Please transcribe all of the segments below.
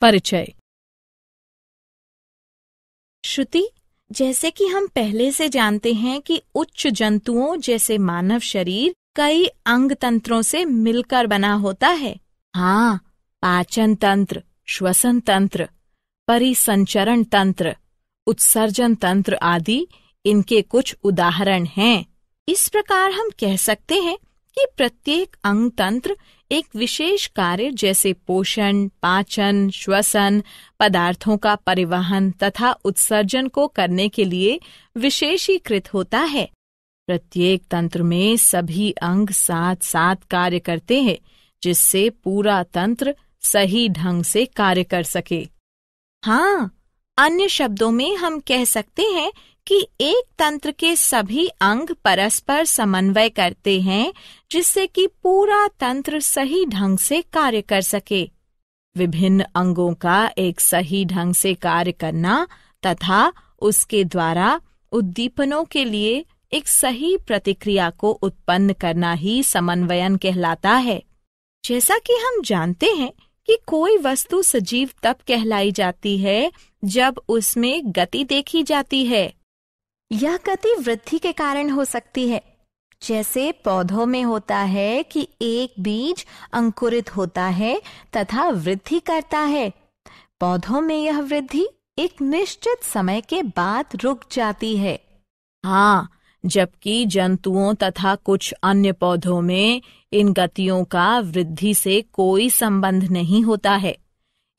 परिचय। श्रुति, जैसे कि हम पहले से जानते हैं कि उच्च जंतुओं जैसे मानव शरीर कई अंग तंत्रों से मिलकर बना होता है। हाँ, पाचन तंत्र, श्वसन तंत्र, परिसंचरण तंत्र, उत्सर्जन तंत्र आदि इनके कुछ उदाहरण हैं। इस प्रकार हम कह सकते हैं कि प्रत्येक अंग तंत्र एक विशेष कार्य जैसे पोषण, पाचन, श्वसन, पदार्थों का परिवहन तथा उत्सर्जन को करने के लिए विशेषीकृत होता है। प्रत्येक तंत्र में सभी अंग साथ साथ कार्य करते हैं, जिससे पूरा तंत्र सही ढंग से कार्य कर सके। हाँ, अन्य शब्दों में हम कह सकते हैं कि एक तंत्र के सभी अंग परस्पर समन्वय करते हैं, जिससे कि पूरा तंत्र सही ढंग से कार्य कर सके। विभिन्न अंगों का एक सही ढंग से कार्य करना तथा उसके द्वारा उद्दीपनों के लिए एक सही प्रतिक्रिया को उत्पन्न करना ही समन्वयन कहलाता है। जैसा कि हम जानते हैं कि कोई वस्तु सजीव तब कहलाई जाती है जब उसमें गति देखी जाती है। यह गति वृद्धि के कारण हो सकती है, जैसे पौधों में होता है कि एक बीज अंकुरित होता है तथा वृद्धि करता है। पौधों में यह वृद्धि एक निश्चित समय के बाद रुक जाती है। हाँ, जबकि जंतुओं तथा कुछ अन्य पौधों में इन गतियों का वृद्धि से कोई संबंध नहीं होता है।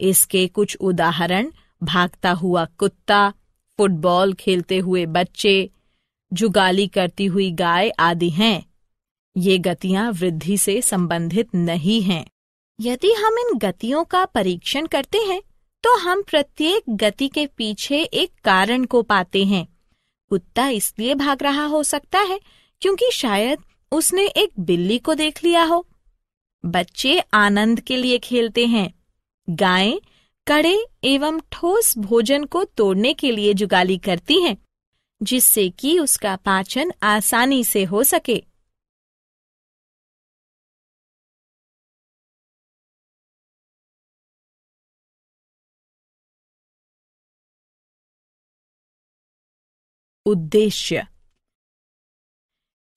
इसके कुछ उदाहरण भागता हुआ कुत्ता, फुटबॉल खेलते हुए बच्चे, जुगाली करती हुई गाय आदि हैं। ये गतियां वृद्धि से संबंधित नहीं हैं। यदि हम इन गतियों का परीक्षण करते हैं तो हम प्रत्येक गति के पीछे एक कारण को पाते हैं। कुत्ता इसलिए भाग रहा हो सकता है क्योंकि शायद उसने एक बिल्ली को देख लिया हो। बच्चे आनंद के लिए खेलते हैं। गायें कड़े एवं ठोस भोजन को तोड़ने के लिए जुगाली करती हैं, जिससे कि उसका पाचन आसानी से हो सके। उद्देश्य।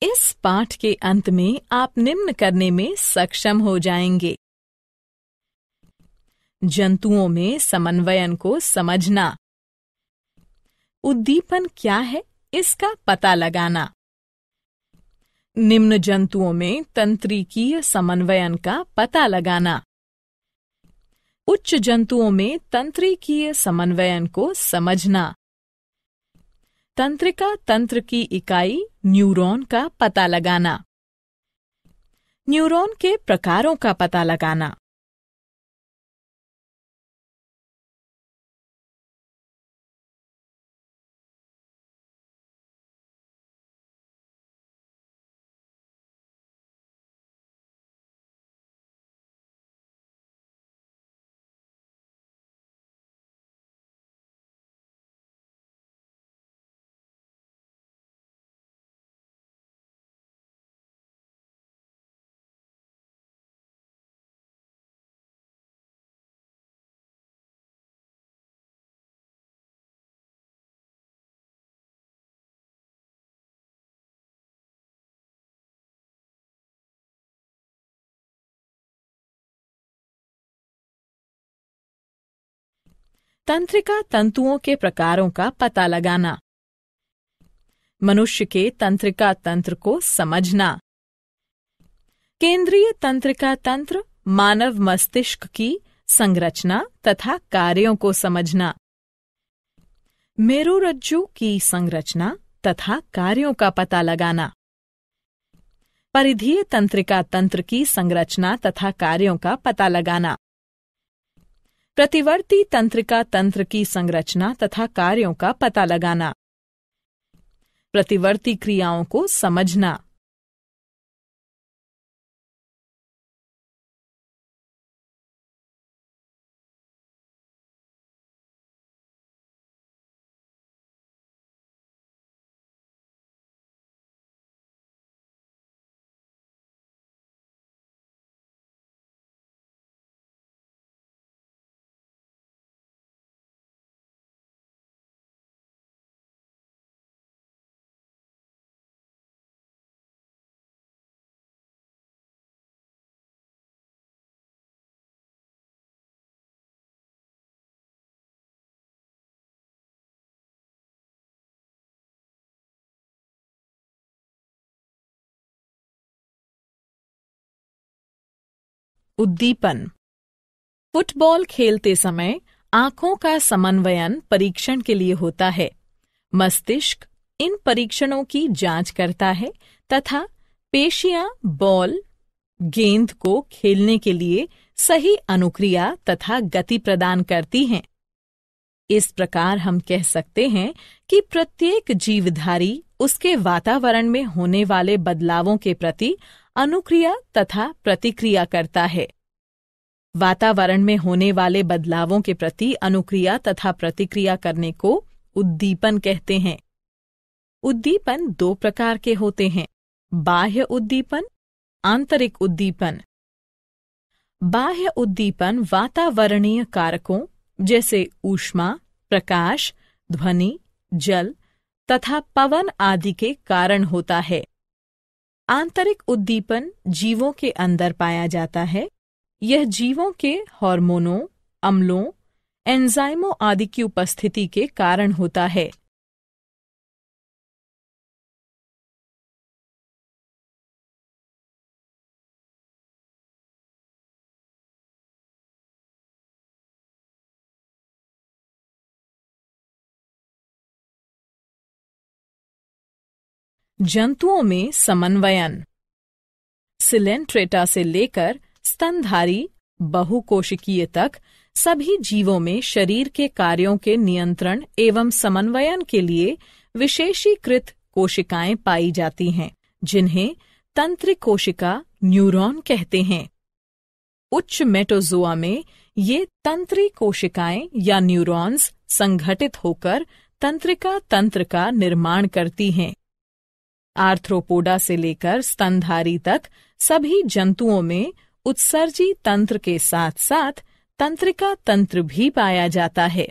इस पाठ के अंत में आप निम्न करने में सक्षम हो जाएंगे। जंतुओं में समन्वयन को समझना, उद्दीपन क्या है इसका पता लगाना, निम्न जंतुओं में तंत्रिकीय समन्वयन का पता लगाना, उच्च जंतुओं में तंत्रिकीय समन्वयन को समझना, तंत्रिका तंत्र की इकाई न्यूरॉन का पता लगाना, न्यूरॉन के प्रकारों का पता लगाना। तंत्रिका तंतुओं के प्रकारों का पता लगाना, मनुष्य के तंत्रिका तंत्र को समझना, केंद्रीय तंत्रिका तंत्र मानव मस्तिष्क की संरचना तथा कार्यों को समझना, मेरुरज्जु की संरचना तथा कार्यों का पता लगाना, परिधीय तंत्रिका तंत्र की संरचना तथा कार्यों का पता लगाना, प्रतिवर्ती तंत्रिका तंत्र की संरचना तथा कार्यों का पता लगाना, प्रतिवर्ती क्रियाओं को समझना। उद्दीपन। फुटबॉल खेलते समय आंखों का समन्वयन परीक्षण के लिए होता है। मस्तिष्क इन परीक्षणों की जांच करता है तथा पेशियां बॉल गेंद को खेलने के लिए सही अनुक्रिया तथा गति प्रदान करती हैं। इस प्रकार हम कह सकते हैं कि प्रत्येक जीवधारी उसके वातावरण में होने वाले बदलावों के प्रति अनुक्रिया तथा प्रतिक्रिया करता है। वातावरण में होने वाले बदलावों के प्रति अनुक्रिया तथा प्रतिक्रिया करने को उद्दीपन कहते हैं। उद्दीपन दो प्रकार के होते हैं, बाह्य उद्दीपन, आंतरिक उद्दीपन। बाह्य उद्दीपन वातावरणीय कारकों जैसे ऊष्मा, प्रकाश, ध्वनि, जल तथा पवन आदि के कारण होता है। आंतरिक उद्दीपन जीवों के अंदर पाया जाता है। यह जीवों के हार्मोनों, अम्लों, एंजाइमों आदि की उपस्थिति के कारण होता है। जंतुओं में समन्वयन। सिलेंट्रेटा से लेकर स्तनधारी बहुकोशिकीय तक सभी जीवों में शरीर के कार्यों के नियंत्रण एवं समन्वयन के लिए विशेषीकृत कोशिकाएं पाई जाती हैं, जिन्हें तंत्रिक कोशिका न्यूरॉन कहते हैं। उच्च मेटोजोआ में ये तंत्रिक कोशिकाएं या न्यूरॉन्स संगठित होकर तंत्रिका तंत्र का निर्माण करती हैं। आर्थ्रोपोडा से लेकर स्तनधारी तक सभी जंतुओं में उत्सर्जी तंत्र के साथ साथ तंत्रिका तंत्र भी पाया जाता है।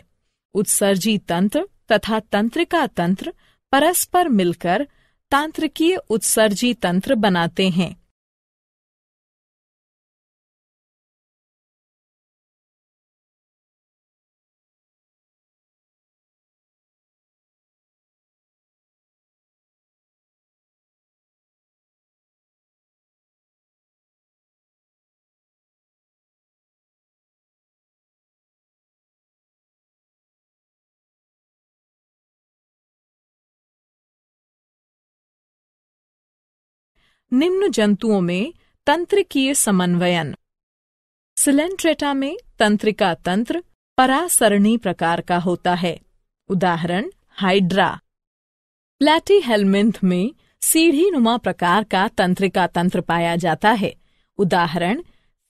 उत्सर्जी तंत्र तथा तंत्रिका तंत्र परस्पर मिलकर तांत्रिकीय उत्सर्जी तंत्र बनाते हैं। निम्न जंतुओं में तंत्रिकीय समन्वयन। सिलेंट्रेटा में तंत्रिका तंत्र परासरणी प्रकार का होता है। उदाहरण हाइड्रा। प्लैटीहेलमिंथ में सीढ़ीनुमा प्रकार का तंत्रिका तंत्र पाया जाता है। उदाहरण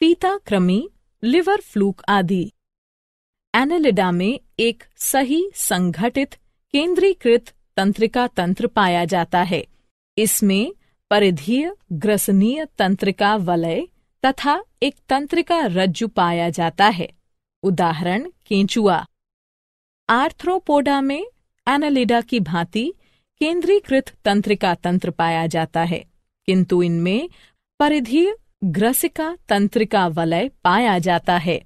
फीता कृमि, लिवर फ्लूक आदि। एनालिडा में एक सही संगठित केंद्रीकृत तंत्रिका तंत्र पाया जाता है। इसमें परिधीय ग्रसनीय तंत्रिका वलय तथा एक तंत्रिका रज्जु पाया जाता है। उदाहरण केंचुआ। आर्थ्रोपोडा में एनालिडा की भांति केंद्रीकृत तंत्रिका तंत्र पाया जाता है, किंतु इनमें परिधीय ग्रसिका तंत्रिका वलय पाया जाता है।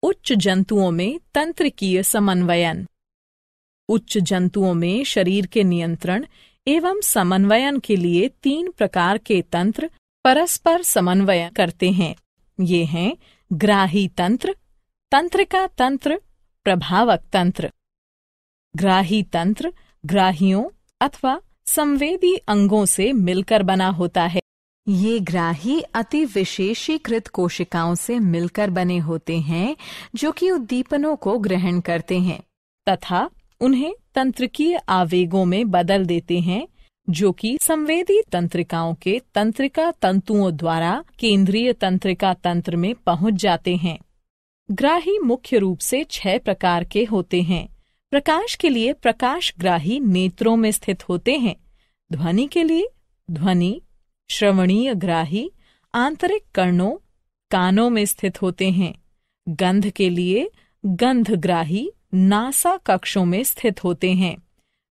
उच्च जंतुओं में तंत्रिकीय समन्वयन। उच्च जंतुओं में शरीर के नियंत्रण एवं समन्वयन के लिए 3 प्रकार के तंत्र परस्पर समन्वय करते हैं। ये हैं ग्राही तंत्र, तंत्रिका तंत्र, प्रभावक तंत्र। ग्राही तंत्र ग्राहियों अथवा संवेदी अंगों से मिलकर बना होता है। ये ग्राही अति विशेषीकृत कोशिकाओं से मिलकर बने होते हैं जो कि उद्दीपनों को ग्रहण करते हैं तथा उन्हें तंत्रिकीय आवेगों में बदल देते हैं, जो कि संवेदी तंत्रिकाओं के तंत्रिका तंतुओं द्वारा केंद्रीय तंत्रिका तंत्र में पहुंच जाते हैं। ग्राही मुख्य रूप से 6 प्रकार के होते हैं। प्रकाश के लिए प्रकाशग्राही नेत्रों में स्थित होते हैं। ध्वनि के लिए ध्वनि, श्रवणीय ग्राही आंतरिक कर्णों कानों में स्थित होते हैं। गंध के लिए गंधग्राही नासा कक्षों में स्थित होते हैं।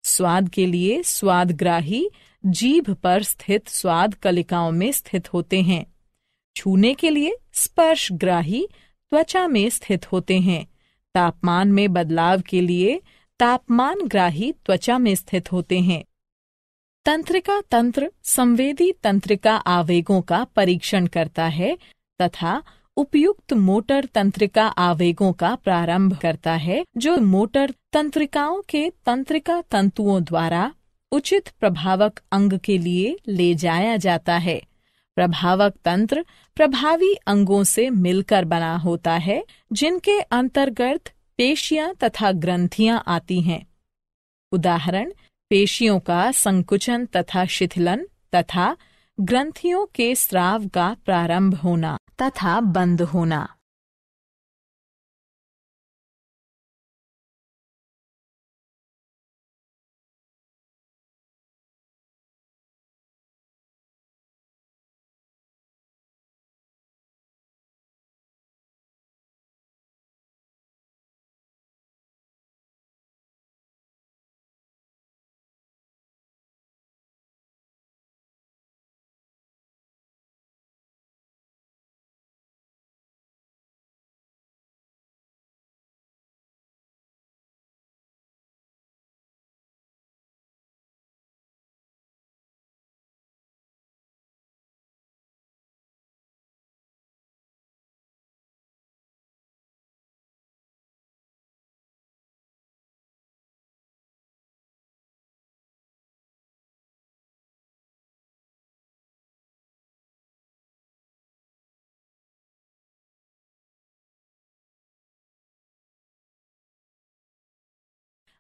स्वाद के लिए स्वादग्राही जीभ पर स्थित स्वाद कलिकाओं में स्थित होते हैं। छूने के लिए स्पर्शग्राही त्वचा में स्थित होते हैं। तापमान में बदलाव के लिए तापमानग्राही त्वचा में स्थित होते हैं। तंत्रिका तंत्र संवेदी तंत्रिका आवेगों का परीक्षण करता है तथा उपयुक्त मोटर तंत्रिका आवेगों का प्रारंभ करता है, जो मोटर तंत्रिकाओं के तंत्रिका तंतुओं द्वारा उचित प्रभावक अंग के लिए ले जाया जाता है। प्रभावक तंत्र प्रभावी अंगों से मिलकर बना होता है, जिनके अंतर्गत पेशियां तथा ग्रंथियां आती हैं। उदाहरण, पेशियों का संकुचन तथा शिथिलन तथा ग्रंथियों के स्राव का प्रारंभ होना तथा बंद होना।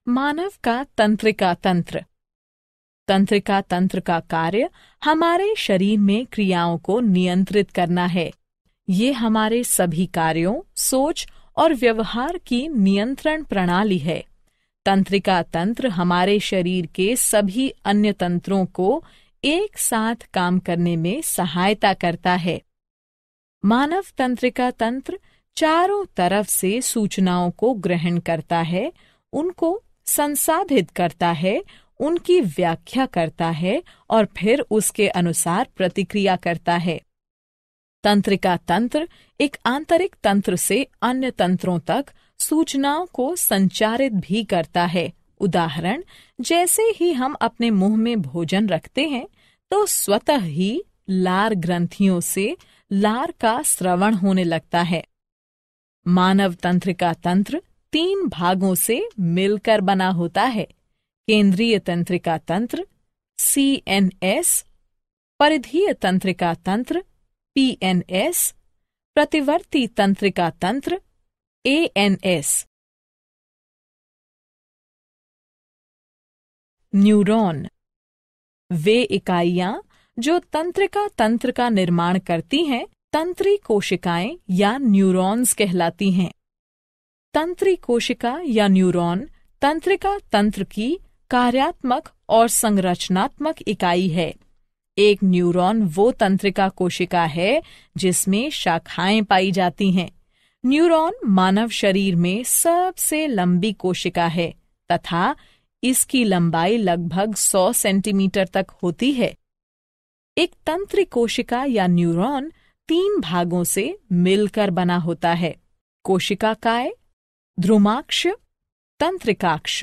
मानव का तंत्रिका तंत्र। तंत्रिका तंत्र का कार्य हमारे शरीर में क्रियाओं को नियंत्रित करना है। ये हमारे सभी कार्यों, सोच और व्यवहार की नियंत्रण प्रणाली है। तंत्रिका तंत्र हमारे शरीर के सभी अन्य तंत्रों को एक साथ काम करने में सहायता करता है। मानव तंत्रिका तंत्र चारों तरफ से सूचनाओं को ग्रहण करता है, उनको संसाधित करता है, उनकी व्याख्या करता है और फिर उसके अनुसार प्रतिक्रिया करता है। तंत्रिका तंत्र एक आंतरिक तंत्र से अन्य तंत्रों तक सूचनाओं को संचारित भी करता है। उदाहरण, जैसे ही हम अपने मुंह में भोजन रखते हैं तो स्वतः ही लार ग्रंथियों से लार का स्रवण होने लगता है। मानव तंत्रिका तंत्र 3 भागों से मिलकर बना होता है। केंद्रीय तंत्रिका तंत्र CNS, परिधीय तंत्रिका तंत्र PNS, प्रतिवर्ती तंत्रिका तंत्र ANS। न्यूरॉन वे इकाइयां जो तंत्रिका तंत्र का निर्माण करती हैं, तंत्री कोशिकाएं या न्यूरॉन्स कहलाती हैं। तंत्री कोशिका या न्यूरॉन तंत्रिका तंत्र की कार्यात्मक और संरचनात्मक इकाई है। एक न्यूरॉन वो तंत्रिका कोशिका है जिसमें शाखाएं पाई जाती हैं। न्यूरॉन मानव शरीर में सबसे लंबी कोशिका है तथा इसकी लंबाई लगभग 100 सेंटीमीटर तक होती है। एक तंत्री कोशिका या न्यूरॉन 3 भागों से मिलकर बना होता है। कोशिकाकाय, ध्रुमाक्ष, तंत्रिकाक्ष।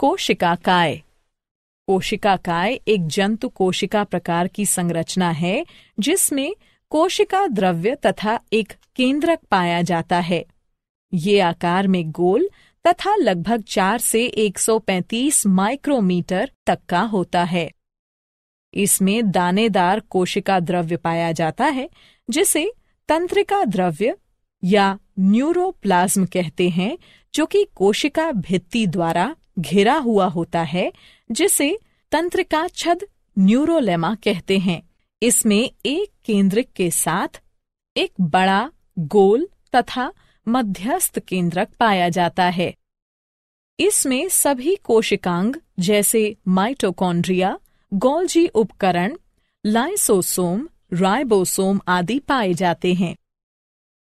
कोशिकाकाय। कोशिकाकाय एक जंतु कोशिका प्रकार की संरचना है जिसमें कोशिका द्रव्य तथा एक केंद्रक पाया जाता है। ये आकार में गोल तथा लगभग 4 से 135 माइक्रोमीटर तक का होता है। इसमें दानेदार कोशिका द्रव्य पाया जाता है जिसे तंत्रिका द्रव्य या न्यूरोप्लाज्म कहते हैं, जो कि कोशिका भित्ति द्वारा घिरा हुआ होता है, जिसे तंत्रिका छद न्यूरोलेमा कहते हैं। इसमें एक केंद्रक के साथ एक बड़ा गोल तथा मध्यस्थ केंद्रक पाया जाता है। इसमें सभी कोशिकांग जैसे माइटोकॉन्ड्रिया, गोल्जी उपकरण, लाइसोसोम, राइबोसोम आदि पाए जाते हैं।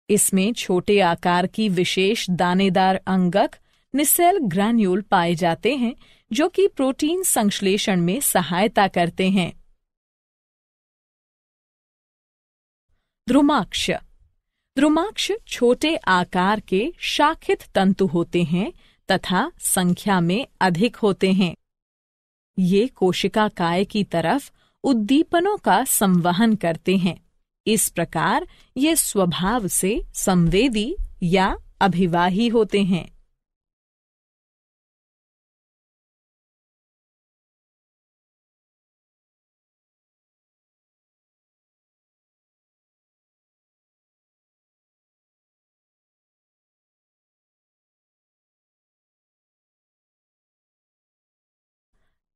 इसमें छोटे आकार की विशेष दानेदार अंगक निसेल ग्रैन्यूल पाए जाते हैं जो कि प्रोटीन संश्लेषण में सहायता करते हैं। द्रुमाक्ष। द्रुमाक्ष छोटे आकार के शाखित तंतु होते हैं तथा संख्या में अधिक होते हैं। ये कोशिका काय की तरफ उद्दीपनों का संवहन करते हैं। इस प्रकार ये स्वभाव से संवेदी या अभिवाही होते हैं।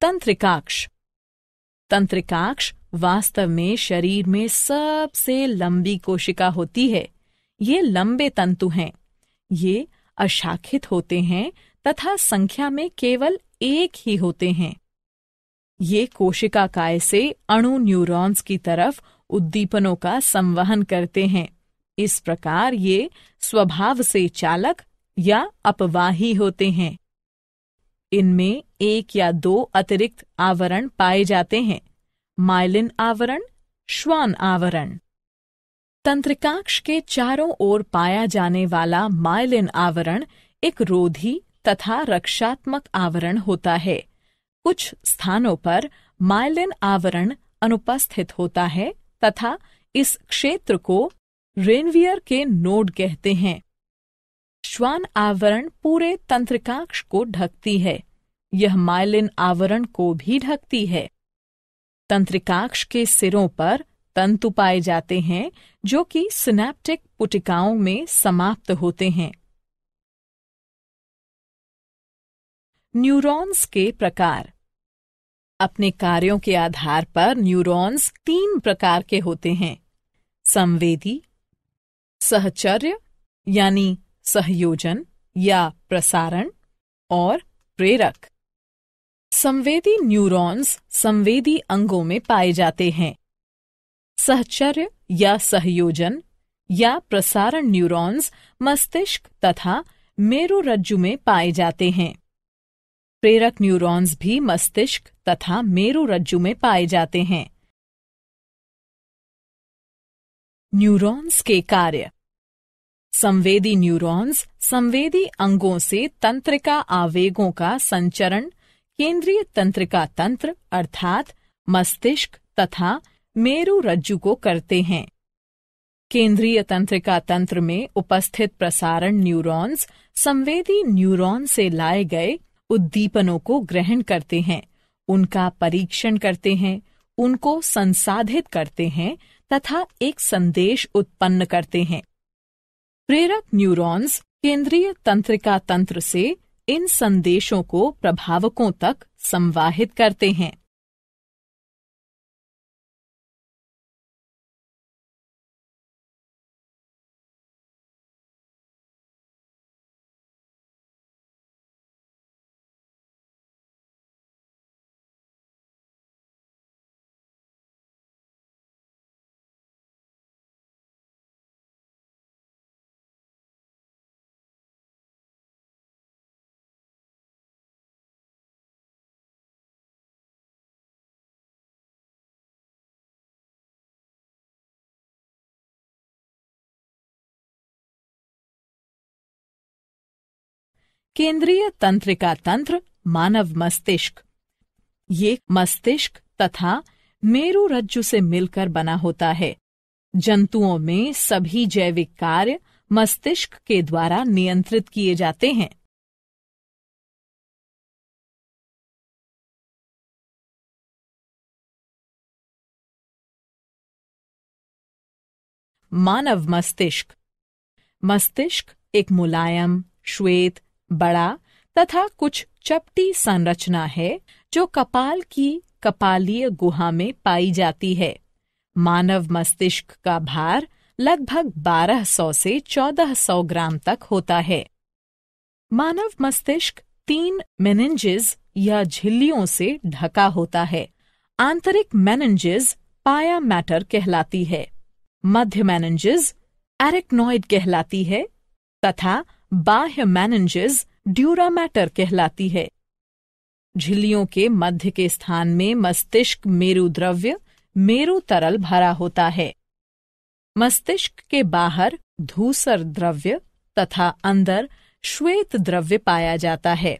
तंत्रिकाक्ष। तंत्रिकाक्ष वास्तव में शरीर में सबसे लंबी कोशिका होती है। ये लंबे तंतु हैं। ये अशाखित होते हैं तथा संख्या में केवल एक ही होते हैं। ये कोशिका काय से अणु न्यूरॉन्स की तरफ उद्दीपनों का संवहन करते हैं। इस प्रकार ये स्वभाव से चालक या अपवाही होते हैं। इनमें एक या दो अतिरिक्त आवरण पाए जाते हैं, माइलिन आवरण, श्वान आवरण। तंत्रिकाक्ष के चारों ओर पाया जाने वाला माइलिन आवरण एक रोधी तथा रक्षात्मक आवरण होता है। कुछ स्थानों पर माइलिन आवरण अनुपस्थित होता है तथा इस क्षेत्र को रेनवियर के नोड कहते हैं। श्वान आवरण पूरे तंत्रिकाक्ष को ढकती है। यह माइलिन आवरण को भी ढकती है। तंत्रिकाक्ष के सिरों पर तंतु पाए जाते हैं जो कि सिनेप्टिक पुटिकाओं में समाप्त होते हैं। न्यूरॉन्स के प्रकार। अपने कार्यों के आधार पर न्यूरॉन्स 3 प्रकार के होते हैं: संवेदी, सहचर्य यानी सहयोजन या प्रसारण, और प्रेरक। संवेदी न्यूरॉन्स संवेदी अंगों में पाए जाते हैं। सहचर्य या सहयोजन या प्रसारण न्यूरॉन्स मस्तिष्क तथा मेरुरज्जु में पाए जाते हैं। प्रेरक न्यूरॉन्स भी मस्तिष्क तथा मेरुरज्जु में पाए जाते हैं। न्यूरॉन्स के कार्य। संवेदी न्यूरॉन्स संवेदी अंगों से तंत्रिका आवेगों का संचरण केंद्रीय तंत्रिका तंत्र अर्थात मस्तिष्क तथा मेरुरज्जु को करते हैं। केंद्रीय तंत्रिका तंत्र में उपस्थित प्रसारण न्यूरॉन्स संवेदी न्यूरॉन से लाए गए उद्दीपनों को ग्रहण करते हैं, उनका परीक्षण करते हैं, उनको संसाधित करते हैं तथा एक संदेश उत्पन्न करते हैं। प्रेरक न्यूरॉन्स केंद्रीय तंत्रिका तंत्र से इन संदेशों को प्रभावकों तक संवाहित करते हैं। केंद्रीय तंत्रिका तंत्र मानव मस्तिष्क। ये मस्तिष्क तथा मेरुरज्जु से मिलकर बना होता है। जंतुओं में सभी जैविक कार्य मस्तिष्क के द्वारा नियंत्रित किए जाते हैं। मानव मस्तिष्क। मस्तिष्क एक मुलायम, श्वेत, बड़ा तथा कुछ चपटी संरचना है जो कपाल की कपालीय गुहा में पाई जाती है। मानव मस्तिष्क का भार लगभग 1200 से 1400 ग्राम तक होता है। मानव मस्तिष्क 3 मेनिन्जेस या झिल्लियों से ढका होता है। आंतरिक मेनिन्जेस पाया मैटर कहलाती है, मध्य मेनिन्जेस एरिक्नॉइड कहलाती है तथा बाह्य मेनिन्जेस ड्यूरा मैटर कहलाती है। झिल्लियों के मध्य के स्थान में मस्तिष्क मेरु द्रव्य मेरु तरल भरा होता है। मस्तिष्क के बाहर धूसर द्रव्य तथा अंदर श्वेत द्रव्य पाया जाता है।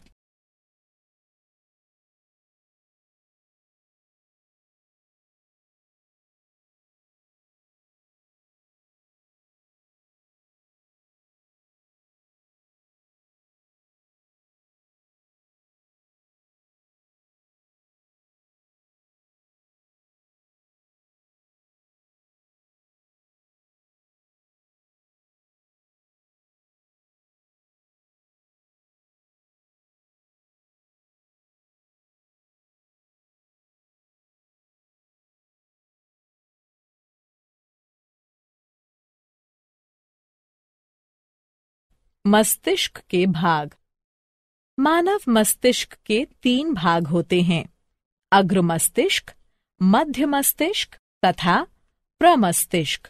मस्तिष्क के भाग। मानव मस्तिष्क के 3 भाग होते हैं, अग्र मस्तिष्क, मध्य मस्तिष्क तथा प्रमस्तिष्क।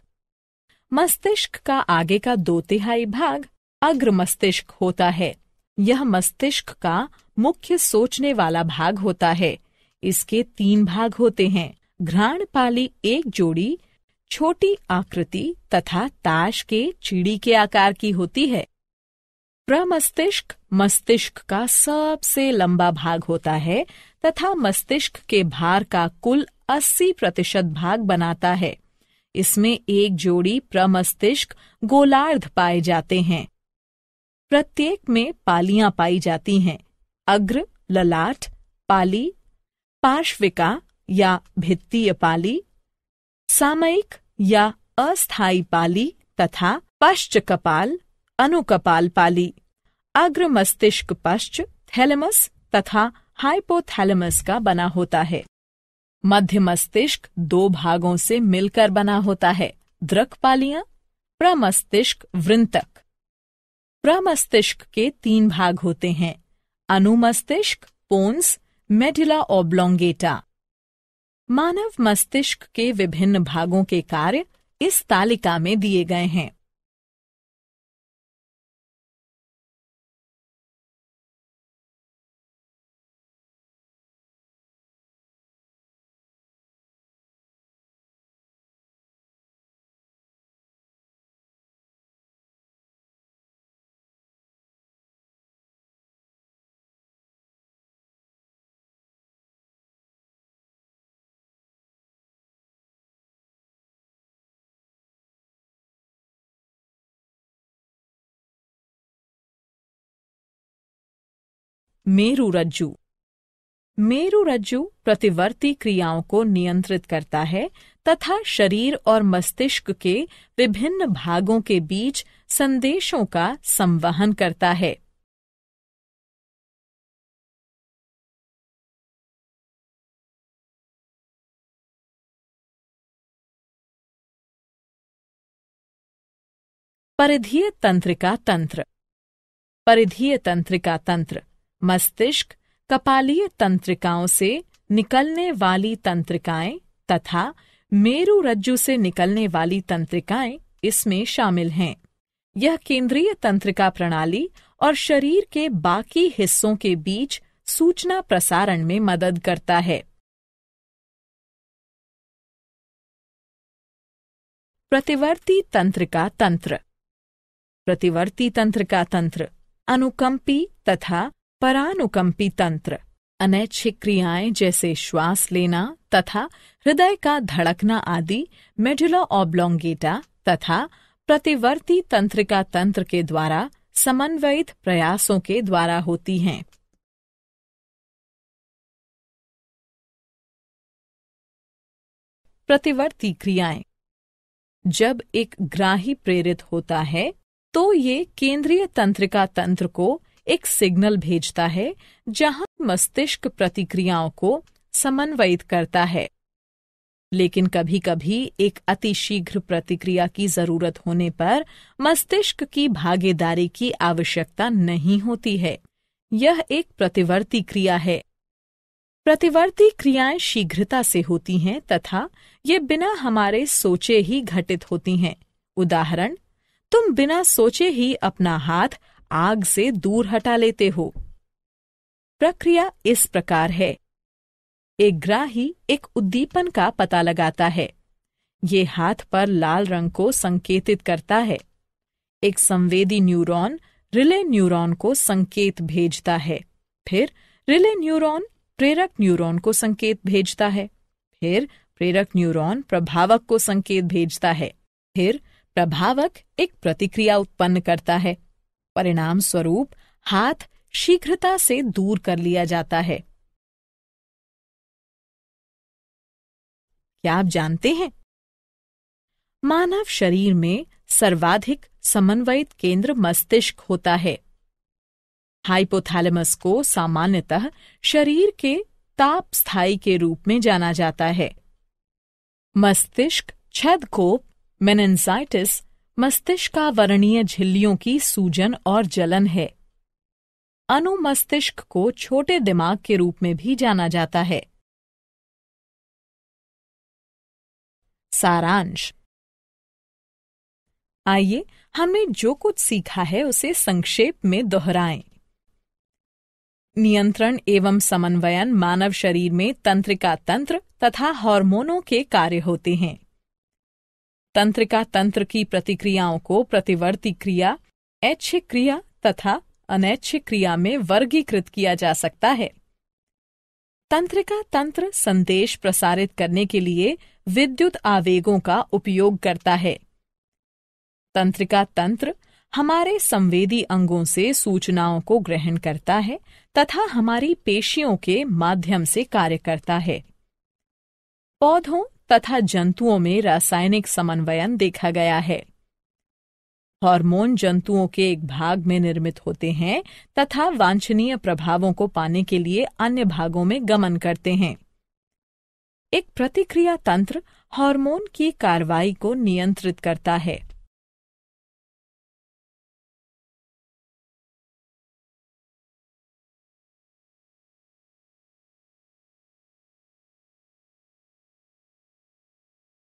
मस्तिष्क का आगे का 2/3 भाग अग्र मस्तिष्क होता है। यह मस्तिष्क का मुख्य सोचने वाला भाग होता है। इसके 3 भाग होते हैं, घ्राणपाली एक जोड़ी छोटी आकृति तथा ताश के चिड़ी के आकार की होती है। प्रमस्तिष्क मस्तिष्क का सबसे लंबा भाग होता है तथा मस्तिष्क के भार का कुल 80% भाग बनाता है। इसमें एक जोड़ी प्रमस्तिष्क गोलार्ध पाए जाते हैं। प्रत्येक में पालियां पाई जाती हैं, अग्र, ललाट, पाली, पार्श्विका या भित्तीय पाली, सामयिक या अस्थायी पाली तथा पश्च कपाल, अनुकपाल पाली। अग्र मस्तिष्क पश्च, थैलेमस तथा हाइपोथैलेमस का बना होता है। मध्य मस्तिष्क 2 भागों से मिलकर बना होता है, दृक् पालियां, प्रमस्तिष्क वृंतक। प्रमस्तिष्क के 3 भाग होते हैं, अनुमस्तिष्क, पोन्स, मेडुला ऑब्लोंगेटा। मानव मस्तिष्क के विभिन्न भागों के कार्य इस तालिका में दिए गए हैं। मेरुरज्जु। मेरुरज्जु प्रतिवर्ती क्रियाओं को नियंत्रित करता है तथा शरीर और मस्तिष्क के विभिन्न भागों के बीच संदेशों का संवहन करता है। परिधीय तंत्रिका तंत्र। परिधीय तंत्रिका तंत्र मस्तिष्क, कपालीय तंत्रिकाओं से निकलने वाली तंत्रिकाएं तथा मेरुरज्जु से निकलने वाली तंत्रिकाएं इसमें शामिल हैं। यह केंद्रीय तंत्रिका प्रणाली और शरीर के बाकी हिस्सों के बीच सूचना प्रसारण में मदद करता है। प्रतिवर्ती तंत्रिका तंत्र। प्रतिवर्ती तंत्रिका तंत्र अनुकंपी तथा परानुकंपी तंत्र अनैच्छिक क्रियाएं जैसे श्वास लेना तथा हृदय का धड़कना आदि मेडुला ऑब्लोंगेटा तथा प्रतिवर्ती तंत्रिका तंत्र के द्वारा समन्वयित प्रयासों के द्वारा होती हैं। प्रतिवर्ती क्रियाएं। जब एक ग्राही प्रेरित होता है तो ये केंद्रीय तंत्रिका तंत्र को एक सिग्नल भेजता है जहां मस्तिष्क प्रतिक्रियाओं को समन्वयित करता है। लेकिन कभी कभी एक अतिशीघ्र प्रतिक्रिया की जरूरत होने पर मस्तिष्क की भागीदारी की आवश्यकता नहीं होती है। यह एक प्रतिवर्ती क्रिया है। प्रतिवर्ती क्रियाएं शीघ्रता से होती हैं तथा ये बिना हमारे सोचे ही घटित होती हैं। उदाहरण, तुम बिना सोचे ही अपना हाथ आग से दूर हटा लेते हो। प्रक्रिया इस प्रकार है। एक ग्राही एक उद्दीपन का पता लगाता है। ये हाथ पर लाल रंग को संकेतित करता है। एक संवेदी न्यूरॉन रिले न्यूरॉन को संकेत भेजता है। फिर रिले न्यूरॉन प्रेरक न्यूरॉन को संकेत भेजता है। फिर प्रेरक न्यूरॉन प्रभावक को संकेत भेजता है। फिर प्रभावक एक प्रतिक्रिया उत्पन्न करता है। परिणाम स्वरूप हाथ शीघ्रता से दूर कर लिया जाता है। क्या आप जानते हैं, मानव शरीर में सर्वाधिक समन्वयित केंद्र मस्तिष्क होता है। हाइपोथैलेमस को सामान्यतः शरीर के ताप स्थायी के रूप में जाना जाता है। मस्तिष्क छेदकोप मेनिन्जाइटिस मस्तिष्कावरणीय झिल्लियों की सूजन और जलन है। अनुमस्तिष्क को छोटे दिमाग के रूप में भी जाना जाता है। सारांश। आइए हमने जो कुछ सीखा है उसे संक्षेप में दोहराएं। नियंत्रण एवं समन्वयन मानव शरीर में तंत्रिका तंत्र तथा हार्मोनों के कार्य होते हैं। तंत्रिका तंत्र की प्रतिक्रियाओं को प्रतिवर्ती क्रिया, ऐच्छिक क्रिया तथा अनैच्छिक क्रिया में वर्गीकृत किया जा सकता है। तंत्रिका तंत्र संदेश प्रसारित करने के लिए विद्युत आवेगों का उपयोग करता है। तंत्रिका तंत्र हमारे संवेदी अंगों से सूचनाओं को ग्रहण करता है तथा हमारी पेशियों के माध्यम से कार्य करता है। पौधों तथा जंतुओं में रासायनिक समन्वयन देखा गया है। हार्मोन जंतुओं के एक भाग में निर्मित होते हैं तथा वांछनीय प्रभावों को पाने के लिए अन्य भागों में गमन करते हैं। एक प्रतिक्रिया तंत्र हार्मोन की कार्रवाई को नियंत्रित करता है।